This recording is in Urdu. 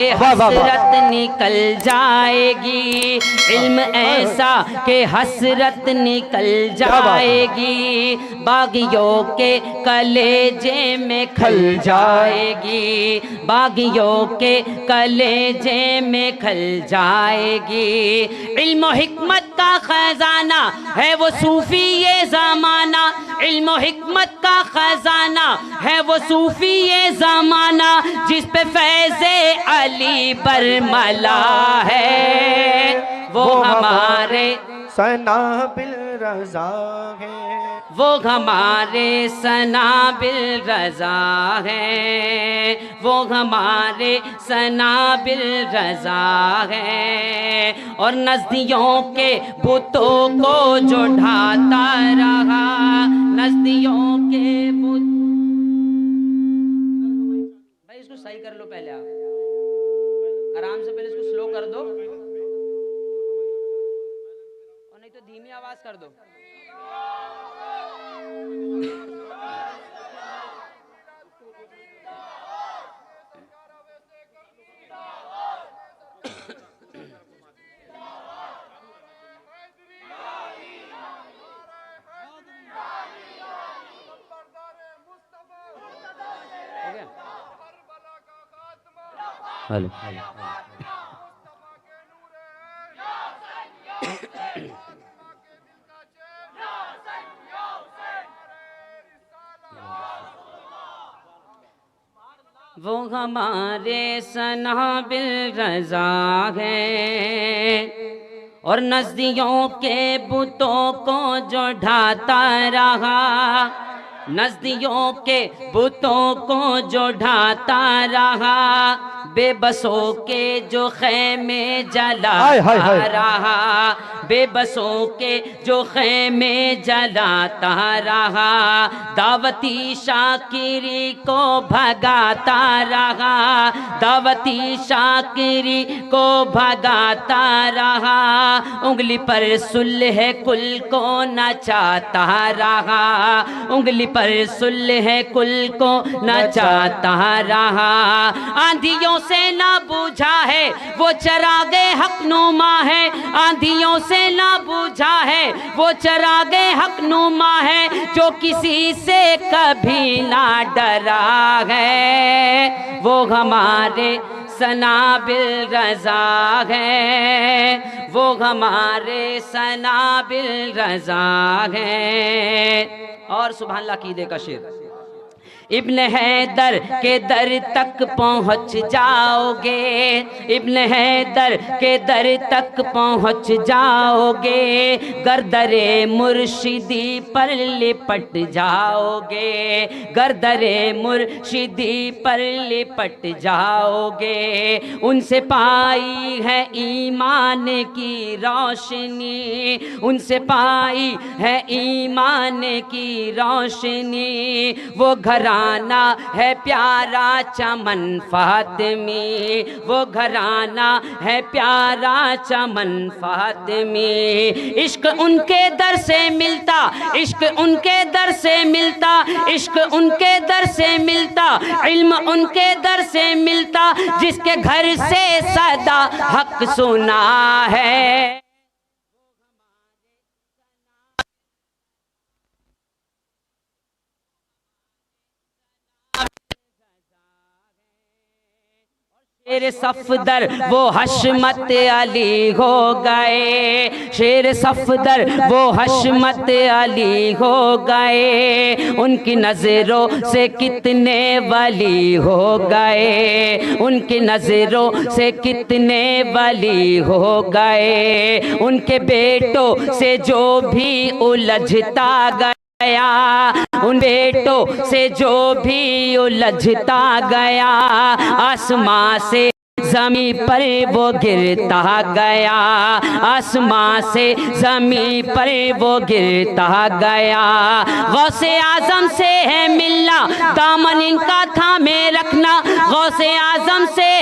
حسرت نکل جائے گی، علم ایسا کہ حسرت نکل جائے گی، باغیوں کے کلیجے میں کھل جائے گی، باغیوں کے کلیجے میں کھل جائے گی۔ علم و حکمت کا خزانہ ہے وہ صوفی یہ زمانہ، علم و حکمت کا خزانہ ہے وہ صوفی یہ زمانہ، جس پہ فیض علی برملا ہے، وہ ہمارے سنابل رضا ہے، وہ ہمارے سنابل رضا ہے، وہ ہمارے سنابل رضا ہے، اور نزدیوں کے بتوں کو جو ڈھاتا رہا، نزدیوں کے بت، بھائی اس کو صحیح کر لو، پہلے آپ آرام سے، پہلے اس کو سلو کر دو، اور نہیں تو دھیمی آواز کر دو۔ وہ ہمارے سنابل رضا ہے، اور نزدیوں کے بتوں کو جو ڈھاتا رہا، نزدیوں کے بتوں کو جو ڈھاتا رہا، بے بسوں کے جو خیمے جلاتا رہا، بے بسوں کے جو خیمے جلاتا رہا، دعوتی شاکری کو بھگاتا رہا، دعوتی شاکری کو بھگاتا رہا، انگلی پر صلح کل کو نچاتا رہا، انگلی پر صلح کل کو نچاتا رہا، آندھیوں سے نہ بوجھا ہے وہ چراغ حق نما ہے، آندھیوں سے نہ بوجھا ہے وہ چراغ حق نما ہے، جو کسی سے کبھی نہ ڈرا ہے، وہ ہمارے سنابل رضا ہے، وہ ہمارے سنابل رضا ہے۔ اور سبحان اللہ عقیدے کا شعر، ابن حیدر کے در تک پہنچ جاؤ گے، ابن حیدر کے در تک پہنچ جاؤ گے، گردر مرشدی پر لپٹ جاؤ گے، گردر مرشدی پر لپٹ جاؤ گے، ان سے پائی ہے ایمان کی روشنی، ان سے پائی ہے ایمان کی روشنی، وہ گھرانہ ہے پیارا چمن فاطمی، وہ گھرانہ ہے پیارا چمن فاطمی، عشق ان کے در سے ملتا، عشق ان کے در سے ملتا، عشق ان کے در سے ملتا، علم ان کے در سے ملتا، جس کے گھر سے صدا حق سنا ہے۔ شیر صفدر وہ حشمت علی ہو گئے، شیر صفدر وہ حشمت علی ہو گئے، ان کی نظروں سے کتنے ولی ہو گئے، ان کی نظروں سے کتنے ولی ہو گئے، ان کے بیٹوں سے جو بھی الجھتا گیا، ان بیٹوں سے جو بھی الجھتا گیا، آسمان سے زمین پر وہ گرتا گیا، آسمان سے زمین پر وہ گرتا گیا، غوث اعظم سے ہے ملنا، دامن ان کا تھامے رکھنا، غوث اعظم سے